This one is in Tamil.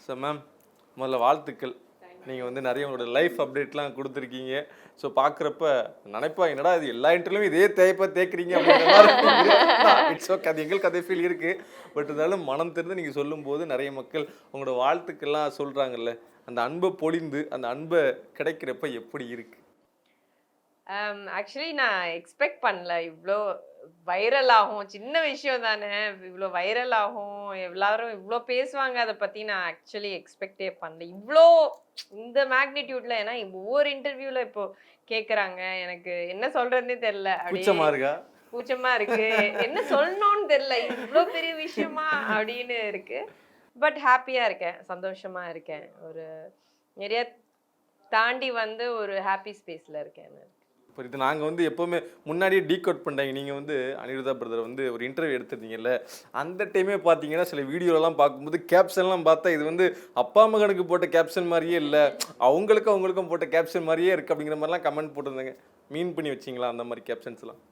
ஸோ மேம் முதல்ல வாழ்த்துக்கள். நீங்கள் வந்து நிறைய உங்களோட லைஃப் அப்டேட்லாம் கொடுத்துருக்கீங்க. ஸோ பார்க்குறப்ப நினைப்பா என்னடா இது எல்லா இன்டர்வியூவும் இதே தேய்க்கிறீங்க அப்படின்ற மாதிரி இட்ஸ் ஓகே, அது எங்களுக்கு அதே ஃபீல் இருக்குது. பட் இருந்தாலும் மனம் திறந்து நீங்கள் சொல்லும்போது நிறைய மக்கள் உங்களோட வாழ்த்துக்கள்லாம் சொல்கிறாங்கல்ல, அந்த அன்பை பொழிந்து அந்த அன்பை கிடைக்கிறப்ப எப்படி இருக்குது? ஆக்சுவலி நான் எக்ஸ்பெக்ட் பண்ணல இவ்வளோ வைரல் ஆகும். சின்ன விஷயம் தானே, இவ்வளோ வைரல் ஆகும், எல்லாரும் இவ்வளோ பேசுவாங்க அதை பற்றி நான் ஆக்சுவலி எக்ஸ்பெக்டே பண்ணல. இவ்வளோ இந்த மேக்னிடியூட்ல. ஏன்னா ஒவ்வொரு இன்டர்வியூவில் இப்போ கேட்குறாங்க, எனக்கு என்ன சொல்றதுன்னே தெரில. கூச்சமா இருக்கா? கூச்சமா இருக்கு, என்ன சொல்லணும்னு தெரில, இவ்வளோ பெரிய விஷயமா அப்படின்னு இருக்கு. பட் ஹாப்பியாக இருக்கேன், சந்தோஷமா இருக்கேன். ஒரு நிறைய தாண்டி வந்து ஒரு ஹாப்பி ஸ்பேஸில் இருக்கேன். இப்போ இது நாங்கள் வந்து எப்போவுமே முன்னாடியே டீகோட் பண்ணிட்டாங்க. நீங்கள் வந்து அனிருதா பிரதர் வந்து ஒரு இன்டர்வியூ எடுத்துருந்தீங்கல்ல, அந்த டைமே பார்த்தீங்கன்னா சில வீடியோலாம் பார்க்கும்போது கேப்ஷன்லாம் பார்த்தா இது வந்து அப்பா மகனுக்கு போட்ட கேப்ஷன் மாதிரியே இல்லை, அவங்களுக்கும் போட்ட கேப்ஷன் மாதிரியே இருக்குது அப்படிங்கிற மாதிரிலாம் கமெண்ட் போட்டிருந்தாங்க. மீன் பண்ணி வச்சிங்களா அந்த மாதிரி கேப்ஷன்ஸ்லாம்?